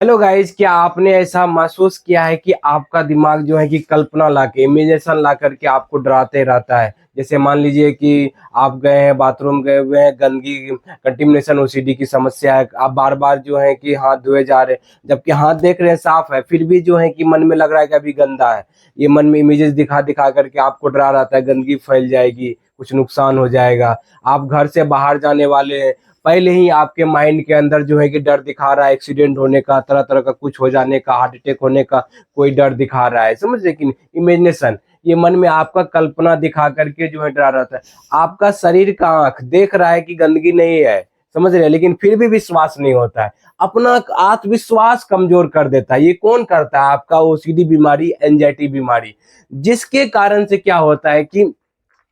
Hello guys, क्या आपने ऐसा महसूस किया है कि आपका दिमाग जो है कि कल्पना लाके इमेजिनेशन ला करके आपको डराते रहता है? जैसे मान लीजिए कि आप गए हैं, बाथरूम गए हुए हैं, गंदगी, कंटिमिनेशन, ओसीडी की समस्या है, आप बार बार जो है कि हाथ धोए जा रहे हैं, जबकि हाथ देख रहे हैं साफ है, फिर भी जो है कि मन में लग रहा है कि अभी गंदा है। ये मन में इमेजेस दिखा दिखा करके आपको डरा रहता है, गंदगी फैल जाएगी, कुछ नुकसान हो जाएगा। आप घर से बाहर जाने वाले हैं, पहले ही आपके माइंड के अंदर जो है कि डर दिखा रहा है, एक्सीडेंट होने का, तरह तरह का कुछ हो जाने का, हार्ट अटैक होने का कोई डर दिखा रहा है। समझ रहे कि इमेजिनेशन, ये मन में आपका कल्पना दिखा करके जो है डरा रहता है। आपका शरीर का आंख देख रहा है कि गंदगी नहीं है, समझ रहे हैं, लेकिन फिर भी विश्वास नहीं होता है। अपना आत्मविश्वास कमजोर कर देता है। ये कौन करता है? आपका ओसीडी बीमारी, एंजाइटी बीमारी, जिसके कारण से क्या होता है कि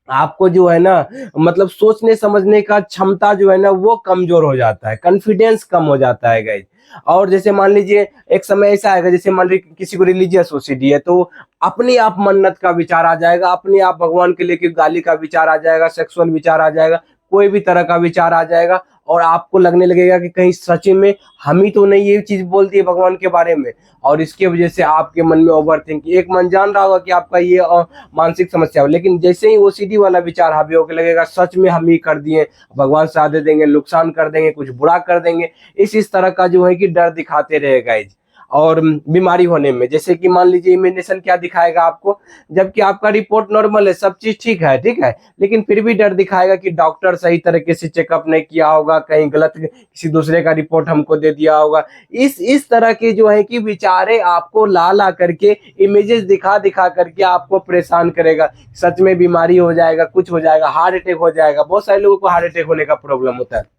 आपको जो है ना, मतलब सोचने समझने का क्षमता जो है ना वो कमजोर हो जाता है, कॉन्फिडेंस कम हो जाता है गाइज। और जैसे मान लीजिए एक समय ऐसा आएगा, जैसे मान लीजिए किसी को रिलीजियस ओसीडी है, तो अपने आप मन्नत का विचार आ जाएगा, अपने आप भगवान के लेके गाली का विचार आ जाएगा, सेक्सुअल विचार आ जाएगा, कोई भी तरह का विचार आ जाएगा। और आपको लगने लगेगा कि कहीं सच में हम ही तो नहीं ये चीज बोलती है भगवान के बारे में। और इसके वजह से आपके मन में ओवर थिंकिंग, एक मन जान रहा होगा कि आपका ये मानसिक समस्या हो, लेकिन जैसे ही ओसीडी वाला विचार हावी होकर लगेगा सच में हम ही कर दिए, भगवान साथ दे देंगे, नुकसान कर देंगे, कुछ बुरा कर देंगे, इस तरह का जो है कि डर दिखाते रहेगा गाइज। और बीमारी होने में, जैसे कि मान लीजिए इमेजिनेशन क्या दिखाएगा आपको, जबकि आपका रिपोर्ट नॉर्मल है, सब चीज ठीक है, ठीक है, लेकिन फिर भी डर दिखाएगा कि डॉक्टर सही तरीके से चेकअप नहीं किया होगा, कहीं गलत किसी दूसरे का रिपोर्ट हमको दे दिया होगा। इस तरह के जो है कि विचारे आपको ला ला करके, इमेजेस दिखा दिखा करके आपको परेशान करेगा। सच में बीमारी हो जाएगा, कुछ हो जाएगा, हार्ट अटैक हो जाएगा। बहुत सारे लोगों को हार्ट अटैक होने का प्रॉब्लम होता है।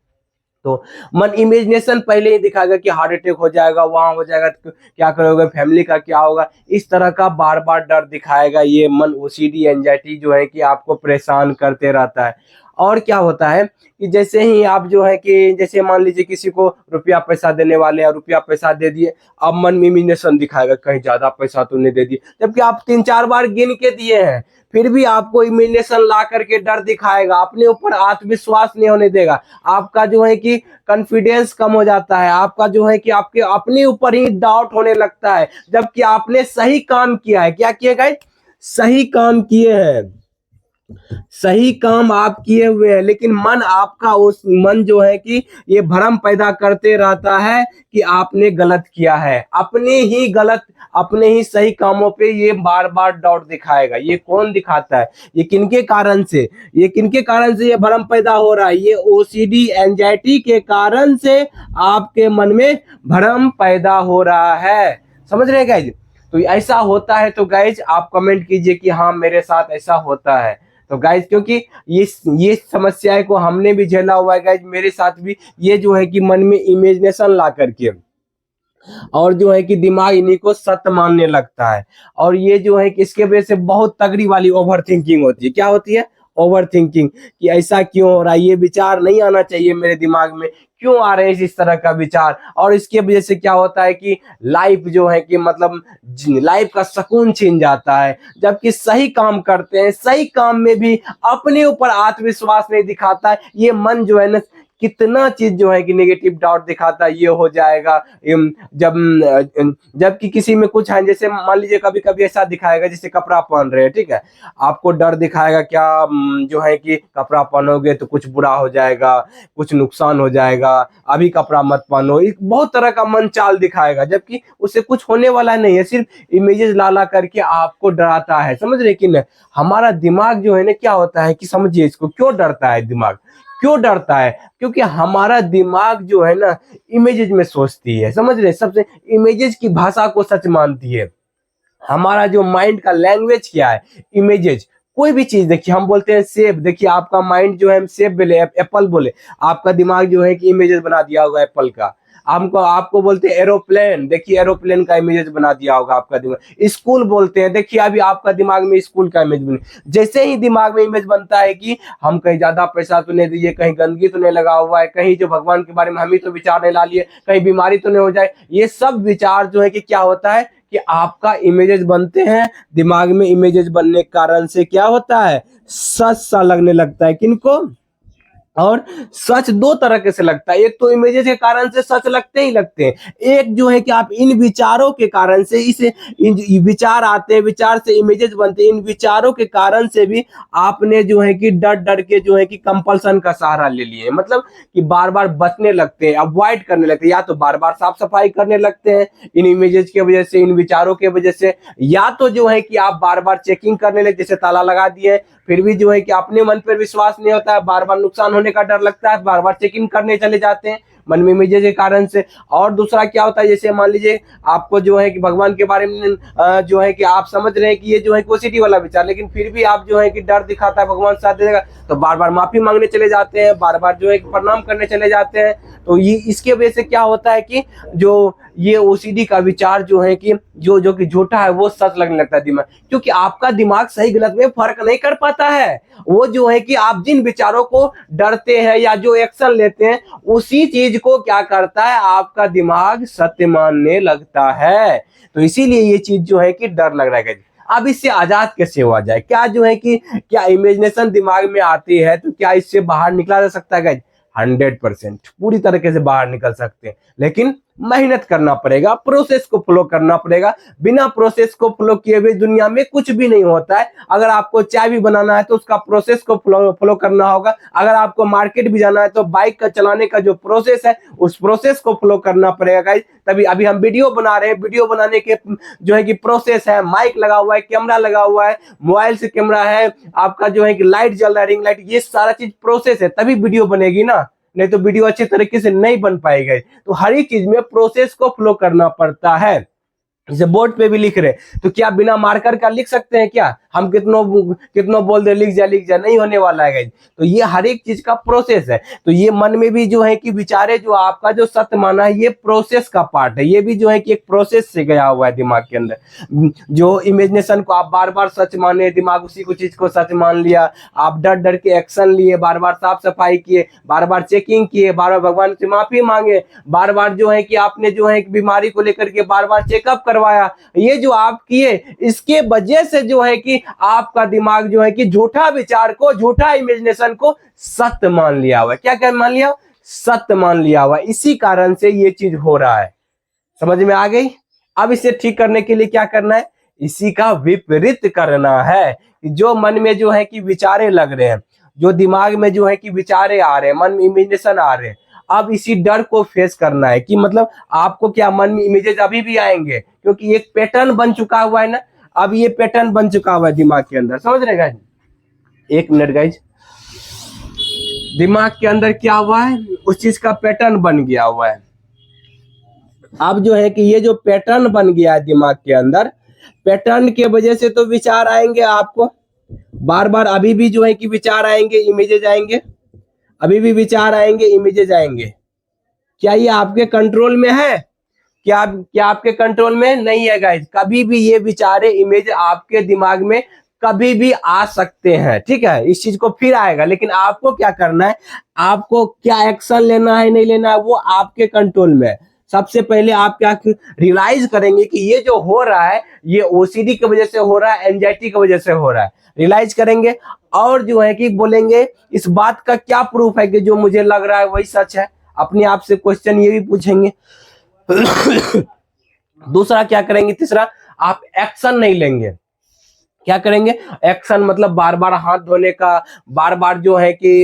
तो मन इमेजिनेशन पहले ही दिखाएगा कि हार्ट अटैक हो जाएगा, वहां हो जाएगा, तो क्या करोगे, फैमिली का क्या होगा, इस तरह का बार बार डर दिखाएगा। ये मन ओसीडी एंजाइटी जो है कि आपको परेशान करते रहता है। और क्या होता है कि जैसे ही आप जो है कि जैसे मान लीजिए किसी को रुपया पैसा देने वाले हैं, रुपया पैसा दे दिए, अब मन में इमेजिनेशन दिखाएगा कहीं ज्यादा पैसा तो नहीं दे दिए, जबकि आप 3-4 बार गिन के दिए हैं, फिर भी आपको इमेजिनेशन ला करके डर दिखाएगा, अपने ऊपर आत्मविश्वास नहीं होने देगा। आपका जो है कि कॉन्फिडेंस कम हो जाता है, आपका जो है कि आपके अपने ऊपर ही डाउट होने लगता है, जबकि आपने सही काम किया है। क्या किए गए? सही काम किए हैं, सही काम आप किए हुए हैं, लेकिन मन आपका, उस मन जो है कि ये भ्रम पैदा करते रहता है कि आपने गलत किया है, अपने ही सही कामों पे ये बार बार डाउट दिखाएगा। ये कौन दिखाता है? ये किनके कारण से, ये किनके कारण से ये भ्रम पैदा हो रहा है? ये ओसीडी एंजाइटी के कारण से आपके मन में भ्रम पैदा हो रहा है। समझ रहे गाइज? तो ऐसा होता है तो गाइज आप कमेंट कीजिए कि हाँ मेरे साथ ऐसा होता है। तो गाइज क्योंकि ये समस्याएं को हमने भी झेला हुआ है गाइज, मेरे साथ भी ये जो है कि मन में इमेजिनेशन ला करके, और जो है कि दिमाग इन्हीं को सत्य मानने लगता है। और ये जो है कि इसके वजह से बहुत तगड़ी वाली ओवर थिंकिंग होती है। क्या होती है? ओवर थिंकिंग, कि ऐसा क्यों हो रहा है, ये विचार नहीं आना चाहिए मेरे दिमाग में, क्यों आ रहे हैं इस तरह का विचार। और इसके वजह से क्या होता है कि लाइफ जो है कि मतलब लाइफ का सुकून छीन जाता है। जबकि सही काम करते हैं, सही काम में भी अपने ऊपर आत्मविश्वास नहीं दिखाता है, ये मन जो है ना कितना चीज जो है कि नेगेटिव डाउट दिखाता है, ये हो जाएगा। जब जबकि किसी में कुछ है, जैसे मान लीजिए कभी कभी ऐसा दिखाएगा, जैसे कपड़ा पहन रहे हैं, ठीक है, आपको डर दिखाएगा क्या, जो है कि कपड़ा पहनोगे तो कुछ बुरा हो जाएगा, कुछ नुकसान हो जाएगा, अभी कपड़ा मत पहनो, बहुत तरह का मन चाल दिखाएगा, जबकि उससे कुछ होने वाला नहीं है, सिर्फ इमेजेस ला ला करके आपको डराता है। समझ रहे कि नहीं? हमारा दिमाग जो है ना, क्या होता है कि समझिए इसको, क्यों डरता है दिमाग, क्यों डरता है? क्योंकि हमारा दिमाग जो है ना इमेजेस में सोचती है। समझ रहे? सबसे इमेजेस की भाषा को सच मानती है। हमारा जो माइंड का लैंग्वेज क्या है? इमेजेस। कोई भी चीज देखिए, हम बोलते हैं सेब, देखिए आपका माइंड जो है, हम सेब बोले, एप्पल बोले, आपका दिमाग जो है कि इमेजेस बना दिया होगा एप्पल का। हमको आपको बोलते हैं एरोप्लेन, देखिए एरोप्लेन का इमेजेस बना दिया होगा आपका दिमाग। स्कूल बोलते हैं, देखिए अभी आपका दिमाग में स्कूल का इमेज बने। जैसे ही दिमाग में इमेज बनता है कि हम कहीं ज्यादा पैसा तो नहीं दिए, कहीं गंदगी तो नहीं लगा हुआ है, कहीं जो भगवान के बारे में हम ही तो विचार नहीं ला लिए, कहीं बीमारी तो नहीं हो जाए, ये सब विचार जो है कि क्या होता है कि आपका इमेजेस बनते हैं। दिमाग में इमेजेस बनने के कारण से क्या होता है? सच सा लगने लगता है। किनको? और सच दो तरह के से लगता है, एक तो इमेजेस के कारण से सच लगते ही लगते हैं, एक जो है कि आप इन विचारों के कारण से इसे विचार आते हैं, विचार से इमेजेस बनते हैं, इन विचारों के कारण से भी आपने जो है कि डर डर के जो है कि कंपल्सन का सहारा ले लिए, मतलब कि बार बार बचने लगते हैं, अवॉइड करने लगते हैं, या तो बार बार साफ सफाई करने लगते हैं इन इमेजेस की वजह से, इन विचारों की वजह से, या तो जो है कि आप बार बार चेकिंग करने लगते, जैसे ताला लगा दिए फिर भी जो है कि अपने मन पर विश्वास नहीं होता है, बार बार नुकसान होने का डर लगता है, बार बार चेकिंग करने चले जाते हैं मन में इमेजेस के कारण से। और दूसरा क्या होता है, जैसे मान लीजिए आपको जो है कि भगवान के बारे में जो है कि आप समझ रहे हैं कि ये जो है पॉजिटिव वाला विचार, लेकिन फिर भी आप जो है कि डर दिखाता है भगवान साथ देगा, तो बार बार माफी मांगने चले जाते हैं, बार बार जो है कि प्रणाम करने चले जाते हैं। तो ये इसके वजह से क्या होता है कि जो ये ओसीडी का विचार जो है कि जो कि झूठा है वो सच लगने लगता है दिमाग, क्योंकि आपका दिमाग सही गलत में फर्क नहीं कर पाता है। वो जो है कि आप जिन विचारों को डरते हैं या जो एक्शन लेते हैं उसी चीज को क्या करता है, आपका दिमाग सत्य मानने लगता है। तो इसीलिए ये चीज जो है कि डर लग रहा है। अब इससे आजाद कैसे हुआ जाए, क्या जो है कि क्या इमेजिनेशन दिमाग में आती है तो क्या इससे बाहर निकला जा सकता है? 100% पूरी तरीके से बाहर निकल सकते हैं, लेकिन मेहनत करना पड़ेगा, प्रोसेस को फॉलो करना पड़ेगा। बिना प्रोसेस को फॉलो किए हुए दुनिया में कुछ भी नहीं होता है। अगर आपको चाय भी बनाना है तो उसका प्रोसेस को फॉलो करना होगा, अगर आपको मार्केट भी जाना है तो बाइक का चलाने का जो प्रोसेस है उस प्रोसेस को फॉलो करना पड़ेगा गाइस। तभी अभी हम वीडियो बना रहे हैं, वीडियो बनाने के जो है कि प्रोसेस है, माइक लगा हुआ है, कैमरा लगा हुआ है, मोबाइल से कैमरा है, आपका जो है कि लाइट जल रहा है, रिंग लाइट, ये सारा चीज प्रोसेस है, तभी वीडियो बनेगी ना, नहीं तो वीडियो अच्छे तरीके से नहीं बन पाएगा। तो हर एक चीज में प्रोसेस को फॉलो करना पड़ता है। जैसे बोर्ड पे भी लिख रहे तो क्या बिना मार्कर का लिख सकते हैं क्या? हम कितनों बोल दे लिख जा नहीं होने वाला है। तो ये हर एक चीज का प्रोसेस है। तो ये मन में भी जो है कि विचारे जो आपका जो सत्य माना है ये प्रोसेस का पार्ट है, ये भी जो है कि एक प्रोसेस से गया हुआ है दिमाग के अंदर। जो इमेजिनेशन को आप बार बार सच माने, दिमाग उसी को चीज को सच मान लिया, आप डर डर के एक्शन लिए, बार बार साफ सफाई किए, बार बार चेकिंग किए, बार बार भगवान से माफी मांगे, बार बार जो है कि आपने जो है बीमारी को लेकर के बार बार चेकअप करवाया, ये जो आप किए इसके वजह से जो है कि आपका दिमाग जो है कि झूठा विचार को, झूठा इमेजिनेशन को सत्य मान लिया हुआ है। क्या क्या मान लिया? सत्य मान लिया हुआ है। इसी कारण से ये चीज हो रहा है। समझ में आ गई? अब इसे ठीक करने के लिए क्या करना है? इसी का विपरीत करना है। जो मन में जो है कि विचारे लग रहे हैं, जो दिमाग में जो है कि विचारे आ रहे हैं, मन में इमेजिनेशन आ रहे हैं, अब इसी डर को फेस करना है कि मतलब आपको क्या मन में इमेजेस अभी भी आएंगे, क्योंकि एक पैटर्न बन चुका हुआ है ना। अब ये पैटर्न बन चुका हुआ है दिमाग के अंदर, समझ रहे गाइज? एक मिनट गाइज, दिमाग के अंदर क्या हुआ है, उस चीज का पैटर्न बन गया हुआ है। अब जो है कि ये जो पैटर्न बन गया है दिमाग के अंदर, पैटर्न के वजह से तो विचार आएंगे आपको बार बार, अभी भी जो है कि विचार आएंगे, इमेजेस आएंगे, अभी भी विचार आएंगे, इमेजेस आएंगे। क्या ये आपके कंट्रोल में है? क्या आपके कंट्रोल में नहीं है गाइज? कभी भी ये विचारे, इमेज आपके दिमाग में कभी भी आ सकते हैं, ठीक है? इस चीज को फिर आएगा, लेकिन आपको क्या करना है, आपको क्या एक्शन लेना है नहीं लेना है वो आपके कंट्रोल में है। सबसे पहले आप क्या रियलाइज करेंगे कि ये जो हो रहा है ये ओसीडी की वजह से हो रहा है, एंजाइटी की वजह से हो रहा है, रियलाइज करेंगे। और जो है कि बोलेंगे इस बात का क्या प्रूफ है कि जो मुझे लग रहा है वही सच है। अपने आप से क्वेश्चन ये भी पूछेंगे। दूसरा क्या करेंगे, तीसरा आप एक्शन नहीं लेंगे। क्या करेंगे? एक्शन मतलब बार बार हाथ धोने का, बार बार जो है कि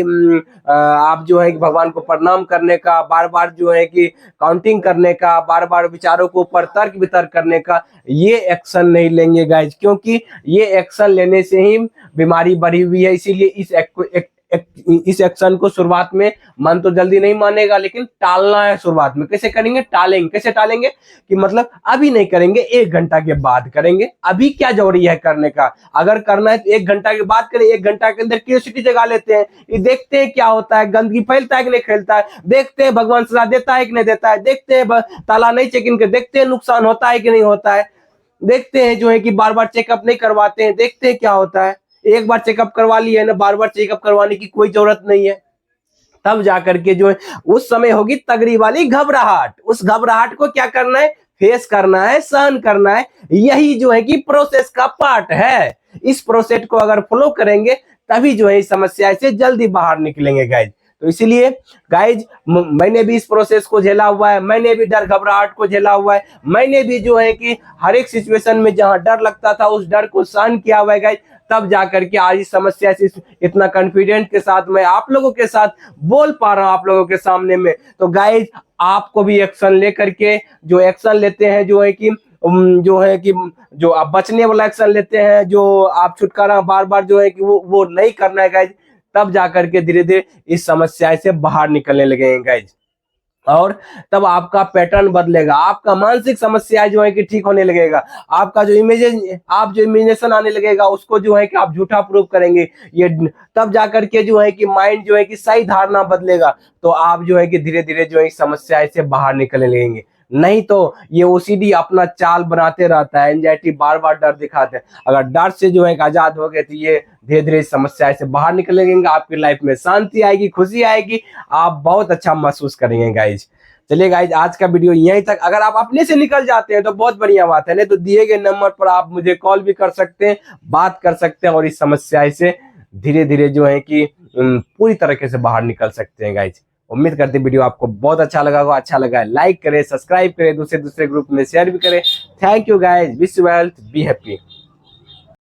आप जो है कि भगवान को प्रणाम करने का, बार बार जो है कि काउंटिंग करने का, बार बार विचारों को ऊपर तर्क वितर्क करने का, ये एक्शन नहीं लेंगे गाइज, क्योंकि ये एक्शन लेने से ही बीमारी बढ़ी हुई है। इसीलिए इस एक्शन को शुरुआत में मन तो जल्दी नहीं मानेगा, लेकिन टालना है शुरुआत में। कैसे करेंगे? टालेंगे। कैसे टालेंगे? कि मतलब अभी नहीं करेंगे, 1 घंटा के बाद करेंगे। अभी क्या जरूरी है करने का? अगर करना है तो 1 घंटा के बाद करें। 1 घंटा के अंदर क्यूरियोसिटी जगा लेते हैं, ये देखते हैं क्या होता है, गंदगी फैलता है कि नहीं फैलता है, देखते हैं भगवान सजा देता है कि नहीं देता है, देखते हैं ताला नहीं चेकिंग कर, देखते हैं नुकसान होता है कि नहीं होता है, देखते हैं जो है कि बार बार चेकअप नहीं करवाते हैं, देखते हैं क्या होता है। एक बार चेकअप करवा लिया है ना, बार बार चेकअप करवाने की कोई जरूरत नहीं है। तब जाकर के जो है उस समय होगी तगड़ी वाली घबराहट। उस घबराहट को क्या करना है? फेस करना है, सहन करना है। यही जो है कि प्रोसेस का पार्ट है। इस प्रोसेस को अगर फॉलो करेंगे तभी जो है इस समस्या से जल्दी बाहर निकलेंगे गाइज। तो इसीलिए गाइज मैंने भी इस प्रोसेस को झेला हुआ है, मैंने भी डर घबराहट को झेला हुआ है, मैंने भी जो है कि हर एक सिचुएशन में जहां डर लगता था उस डर को सहन किया हुआ है गाइज, तब जाकर के आज इस समस्या से इतना कॉन्फिडेंट के साथ मैं आप लोगों के साथ बोल पा रहा हूं आप लोगों के सामने में। तो गाइज आपको भी एक्शन लेकर के, जो एक्शन लेते हैं जो है कि जो आप बचने वाला एक्शन लेते हैं, जो आप छुटकारा बार बार जो है कि वो नहीं करना है गाइज, तब जाकर के धीरे धीरे इस समस्या से बाहर निकलने लगेंगे गाइज। और तब आपका पैटर्न बदलेगा, आपका मानसिक समस्या जो है कि ठीक होने लगेगा, आपका जो इमेजिनेशन आने लगेगा उसको जो है कि आप झूठा प्रूव करेंगे, ये तब जाकर के जो है कि माइंड जो है कि सही धारणा बदलेगा, तो आप जो है कि धीरे धीरे जो है समस्या से बाहर निकलने लगेंगे। नहीं तो ये ओसीडी अपना चाल बनाते रहता है, एंजाइटी बार बार डर दिखाते हैं। अगर डर से जो है आजाद हो गए तो ये धीरे धीरे समस्या से बाहर निकलेंगे, आपकी लाइफ में शांति आएगी, खुशी आएगी, आप बहुत अच्छा महसूस करेंगे गाइज। चलिए गाइज आज का वीडियो यहीं तक। अगर आप अपने से निकल जाते हैं तो बहुत बढ़िया बात है, नहीं तो दिए गए नंबर पर आप मुझे कॉल भी कर सकते हैं, बात कर सकते हैं और इस समस्या से धीरे धीरे जो है कि पूरी तरीके से बाहर निकल सकते हैं गाइज। उम्मीद करते वीडियो आपको बहुत अच्छा लगा होगा, अच्छा लगा है लाइक करें, सब्सक्राइब करें, दूसरे ग्रुप में शेयर भी करें। Thank you guys, wish you wealth, be happy.